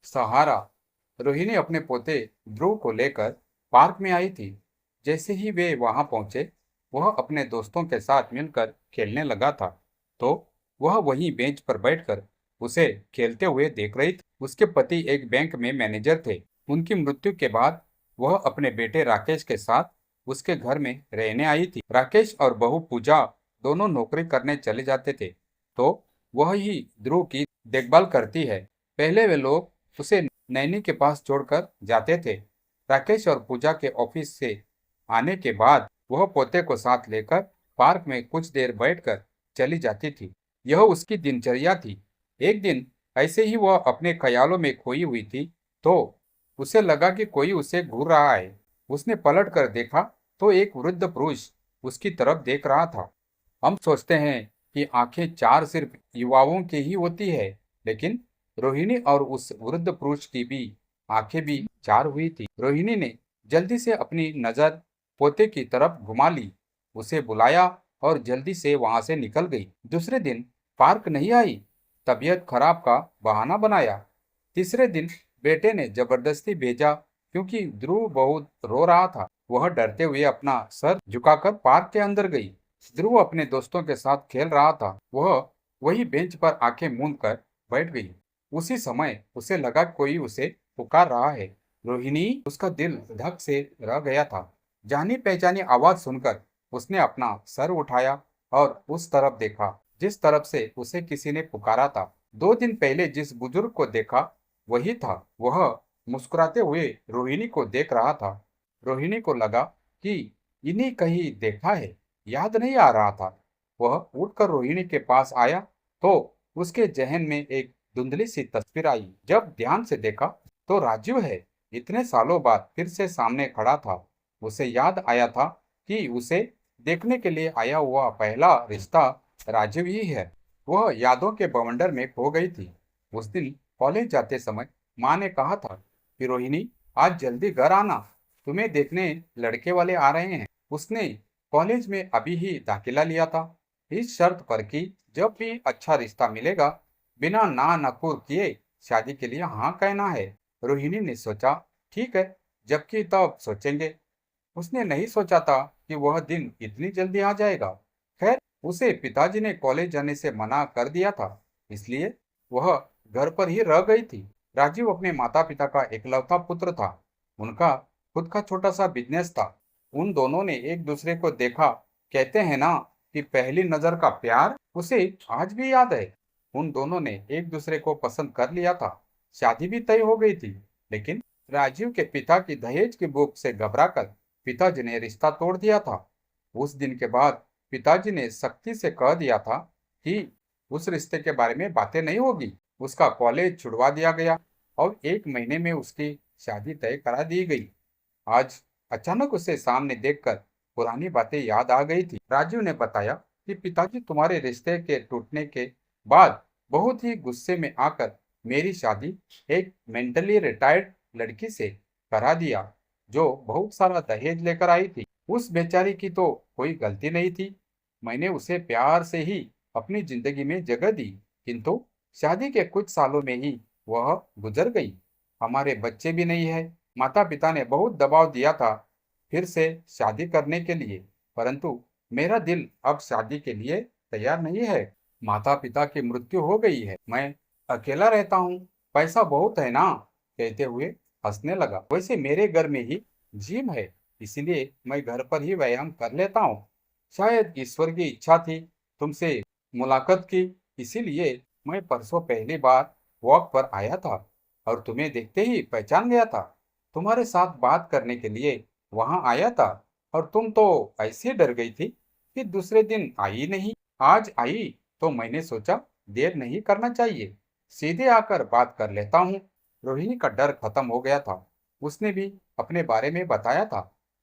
सहारा। रोहिणी अपने पोते ध्रुव को लेकर पार्क में आई थी। जैसे ही वे वहां पहुंचे, वह अपने दोस्तों के साथ मिलकर खेलने लगा था। तो वह वहीं बेंच पर बैठकर उसे खेलते हुए देख रही थी। उसके पति एक बैंक में मैनेजर थे। उनकी मृत्यु के बाद वह अपने बेटे राकेश के साथ उसके घर में रहने आई थी। राकेश और बहू पूजा दोनों नौकरी करने चले जाते थे, तो वह ही ध्रुव की देखभाल करती है। पहले वे लोग उसे नैनी के पास छोड़कर जाते थे। राकेश और पूजा के ऑफिस से आने के बाद वह पोते को साथ लेकर पार्क में कुछ देर बैठकर चली जाती थी। यह उसकी दिनचर्या थी। एक दिन ऐसे ही वह अपने ख्यालों में खोई हुई थी, तो उसे लगा कि कोई उसे घूर रहा है। उसने पलट कर देखा तो एक वृद्ध पुरुष उसकी तरफ देख रहा था। हम सोचते हैं कि आंखें चार सिर्फ युवाओं की ही होती है, लेकिन रोहिणी और उस वृद्ध पुरुष की भी आंखें भी चार हुई थी। रोहिणी ने जल्दी से अपनी नजर पोते की तरफ घुमा ली, उसे बुलाया और जल्दी से वहां से निकल गई। दूसरे दिन पार्क नहीं आई, तबीयत खराब का बहाना बनाया। तीसरे दिन बेटे ने जबरदस्ती भेजा क्योंकि ध्रुव बहुत रो रहा था। वह डरते हुए अपना सर झुकाकर पार्क के अंदर गई। ध्रुव अपने दोस्तों के साथ खेल रहा था। वह वही बेंच पर आंखें मूंद कर बैठ गई। उसी समय उसे लगा कोई उसे पुकार रहा है। रोहिणी, उसका दिल धक से रह गया था। जानी पहचानी आवाज सुनकर उसने अपना सर उठाया और उस तरफ देखा जिस तरफ से उसे किसी ने पुकारा था। 2 दिन पहले जिस बुजुर्ग को देखा वही था। वह मुस्कुराते हुए रोहिणी को देख रहा था। रोहिणी को लगा कि इन्हीं कहीं देखा है, याद नहीं आ रहा था। वह उठकर रोहिणी के पास आया तो उसके जहन में एक धुंधली सी तस्वीर आई। जब ध्यान से देखा तो राजीव है। इतने सालों बाद फिर से सामने खड़ा था। उसे याद आया था कि उसे देखने के लिए आया हुआ पहला रिश्ता राजीव ही है। वह यादों के बवंडर में खो गई थी। उस दिन कॉलेज जाते समय माँ ने कहा था कि रोहिणी, आज जल्दी घर आना, तुम्हें देखने लड़के वाले आ रहे हैं। उसने कॉलेज में अभी ही दाखिला लिया था, इस शर्त पर कि जब भी अच्छा रिश्ता मिलेगा बिना ना नकुर किए शादी के लिए हाँ कहना है। रोहिणी ने सोचा, ठीक है, जबकि तब सोचेंगे। उसने नहीं सोचा था कि वह दिन इतनी जल्दी आ जाएगा। खैर, उसे पिताजी ने कॉलेज जाने से मना कर दिया था, इसलिए वह घर पर ही रह गई थी। राजीव अपने माता पिता का इकलौता पुत्र था। उनका खुद का छोटा सा बिजनेस था। उन दोनों ने एक दूसरे को देखा। कहते हैं ना कि पहली नजर का प्यार, उसे आज भी याद है। उन दोनों ने एक दूसरे को पसंद कर लिया था। शादी भी तय हो गई थी, लेकिन राजीव के पिता की दहेज की भूख से घबराकर पिताजी ने रिश्ता तोड़ दिया था। उस दिन के बाद पिताजी ने सख्ती से कह दिया था कि उस रिश्ते के बारे में बातें नहीं होगी। उसका कॉलेज छुड़वा दिया गया और 1 महीने में उसकी शादी तय करा दी गई। आज अचानक उसे सामने देखकर पुरानी बातें याद आ गई थी। राजीव ने बताया कि पिताजी तुम्हारे रिश्ते के टूटने के बाद बहुत ही गुस्से में आकर मेरी शादी एक मेंटली रिटायर्ड लड़की से करा दिया, जो बहुत सारा दहेज लेकर आई थी। उस बेचारी की तो कोई गलती नहीं थी। मैंने उसे प्यार से ही अपनी जिंदगी में जगह दी, किंतु शादी के कुछ सालों में ही वह गुजर गई। हमारे बच्चे भी नहीं है। माता पिता ने बहुत दबाव दिया था फिर से शादी करने के लिए, परंतु मेरा दिल अब शादी के लिए तैयार नहीं है। माता पिता की मृत्यु हो गई है, मैं अकेला रहता हूँ। पैसा बहुत है ना, कहते हुए हंसने लगा। वैसे मेरे घर में ही जिम है, इसलिए मैं घर पर ही व्यायाम कर लेता हूँ। शायद ईश्वर की इच्छा थी तुमसे मुलाकात की, इसीलिए मैं परसों पहली बार वॉक पर आया था और तुम्हें देखते ही पहचान गया था। तुम्हारे साथ बात करने के लिए वहां आया था और तुम तो ऐसे डर गई थी कि दूसरे दिन आई नहीं। आज आई तो मैंने सोचा देर नहीं करना चाहिए, सीधे आकर बात कर लेता हूँ। रोहिणी का डर खत्म हो गया था। उसने भी अपने बारे में बताया था।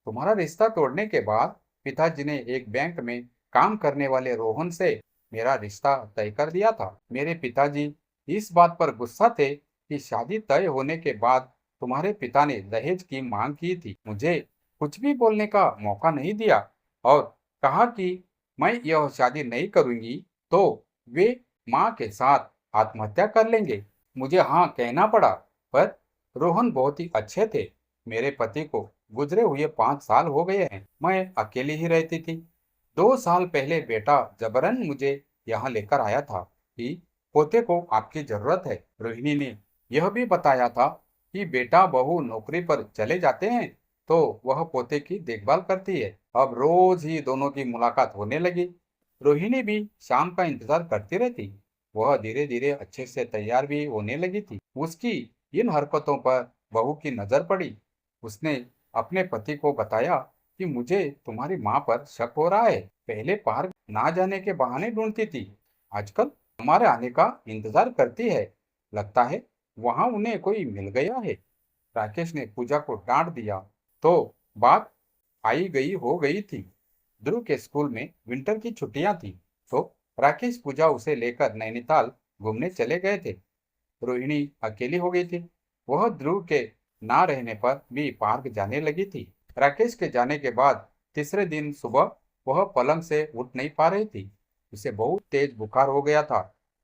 तुम्हारा रिश्ता तोड़ने के बाद पिताजी ने एक बैंक में काम करने वाले रोहन से मेरा रिश्ता तय कर दिया था। मेरे पिताजी इस बात पर गुस्सा थे कि शादी तय होने के बाद तुम्हारे पिता ने दहेज की मांग की थी। मुझे कुछ भी बोलने का मौका नहीं दिया और कहा कि मैं यह शादी नहीं करूंगी तो वे मां के साथ आत्महत्या कर लेंगे। मुझे हाँ कहना पड़ा। पर रोहन बहुत ही अच्छे थे। मेरे पति को गुजरे हुए 5 साल हो गए हैं। मैं अकेली ही रहती थी। 2 साल पहले बेटा जबरन मुझे यहाँ लेकर आया था कि पोते को आपकी जरूरत है। रोहिणी ने यह भी बताया था कि बेटा बहू नौकरी पर चले जाते हैं तो वह पोते की देखभाल करती है। अब रोज ही दोनों की मुलाकात होने लगी। रोहिणी भी शाम का इंतजार करती रहती। वह धीरे धीरे अच्छे से तैयार भी होने लगी थी। उसकी इन हरकतों पर बहू की नजर पड़ी। उसने अपने पति को बताया कि मुझे तुम्हारी माँ पर शक हो रहा है। पहले पार्क ना जाने के बहाने ढूंढती थी, आजकल हमारे आने का इंतजार करती है। लगता है वहां उन्हें कोई मिल गया है। राकेश ने पूजा को डांट दिया तो बात आई गई हो गई थी। ध्रुव के स्कूल में विंटर की छुट्टियां थी तो राकेश पूजा उसे लेकर नैनीताल घूमने चले गए थे। रोहिणी अकेली हो गई थी। वह ध्रुव के ना रहने पर भी पार्क जाने लगी थी। राकेश के जाने के बाद तीसरे दिन सुबह वह पलंग से उठ नहीं पा रही थी। उसे बहुत तेज बुखार हो गया था।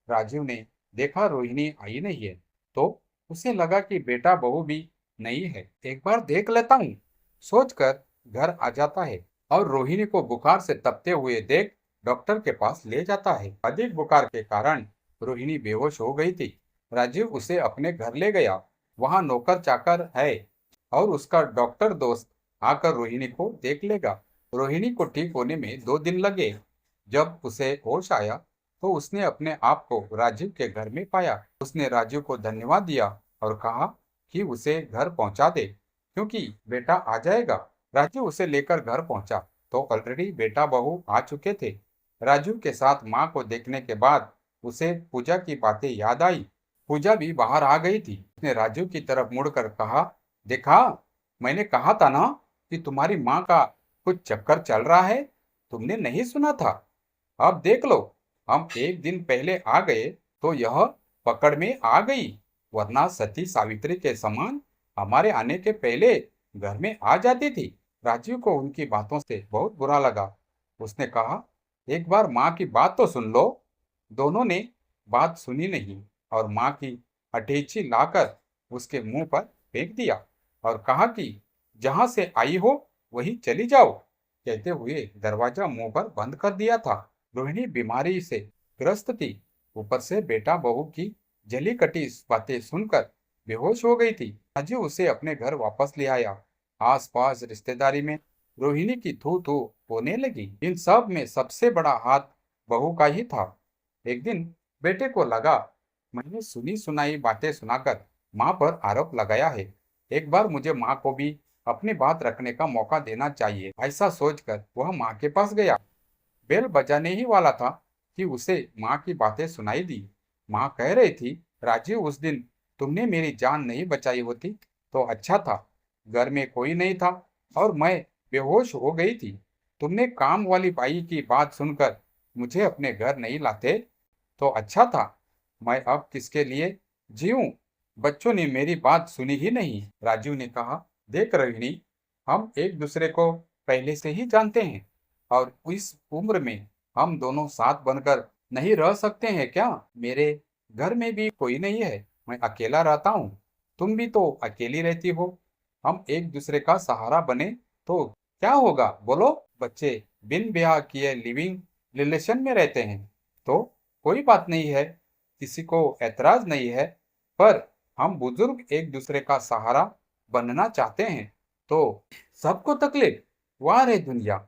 राजीव ने देखा रोहिणी आई नहीं है तो उसे लगा कि बेटा बहू भी नहीं है। एक बार देख लेता हूँ सोचकर घर आ जाता है और रोहिणी को बुखार से तपते हुए देख डॉक्टर के पास ले जाता है। अधिक बुखार के कारण रोहिणी बेहोश हो गई थी। राजीव उसे अपने घर ले गया। वहां नौकर चाकर है और उसका डॉक्टर दोस्त आकर रोहिणी को देख लेगा। रोहिणी को ठीक होने में 2 दिन लगे। जब उसे होश आया तो उसने अपने आप को राजीव के घर में पाया। उसने राजीव को धन्यवाद दिया और कहा कि उसे घर पहुंचा दे क्योंकि बेटा आ जाएगा। राजू उसे लेकर घर पहुंचा तो ऑलरेडी बेटा बहू आ चुके थे। राजू के साथ माँ को देखने के बाद उसे पूजा की बातें याद आई। पूजा भी बाहर आ गई थी। उसने राजू की तरफ मुड़कर कहा, देखा, मैंने कहा था ना कि तुम्हारी माँ का कुछ चक्कर चल रहा है। तुमने नहीं सुना था। अब देख लो, हम एक दिन पहले आ गए तो यह पकड़ में आ गई, वरना सती सावित्री के समान हमारे आने के पहले घर में आ जाती थी। राजीव को उनकी बातों से बहुत बुरा लगा। उसने कहा, एक बार माँ की बात तो सुन लो। दोनों ने बात सुनी नहीं और माँ की अटैची लाकर उसके मुंह पर फेंक दिया और कहा कि जहां से आई हो वहीं चली जाओ। कहते हुए दरवाजा मुंह पर बंद कर दिया था। रोहिणी बीमारी से ग्रस्त थी। ऊपर से बेटा बहू की जली कटी बातें सुनकर बेहोश हो गई थी। राजू उसे अपने घर वापस ले आया। आसपास रिश्तेदारी में रोहिणी की थू थू होने लगी। इन सब में सबसे बड़ा हाथ बहू का ही था। एक दिन बेटे को लगा, मैंने सुनी सुनाई बातें सुनाकर माँ पर आरोप लगाया है। एक बार मुझे माँ को भी अपनी बात रखने का मौका देना चाहिए। ऐसा सोचकर वह माँ के पास गया। बेल बजाने ही वाला था कि उसे माँ की बातें सुनाई दी। माँ कह रही थी, राजीव, उस दिन तुमने मेरी जान नहीं बचाई होती तो अच्छा था। घर में कोई नहीं था और मैं बेहोश हो गई थी। तुमने काम वाली बाई की बात सुनकर मुझे अपने घर नहीं लाते तो अच्छा था। मैं अब किसके लिए जीऊं? बच्चों ने मेरी बात सुनी ही नहीं। राजीव ने कहा, देख रोहिणी, हम एक दूसरे को पहले से ही जानते हैं और इस उम्र में हम दोनों साथ बनकर नहीं रह सकते हैं क्या? मेरे घर में भी कोई नहीं है। मैं अकेला रहता हूँ। तुम भी तो अकेली रहती हो। हम एक दूसरे का सहारा बने तो क्या होगा बोलो? बच्चे बिन ब्याह किए लिविंग रिलेशन में रहते हैं तो कोई बात नहीं है, किसी को ऐतराज नहीं है। पर हम बुजुर्ग एक दूसरे का सहारा बनना चाहते हैं तो सबको तकलीफ। वाह रे दुनिया!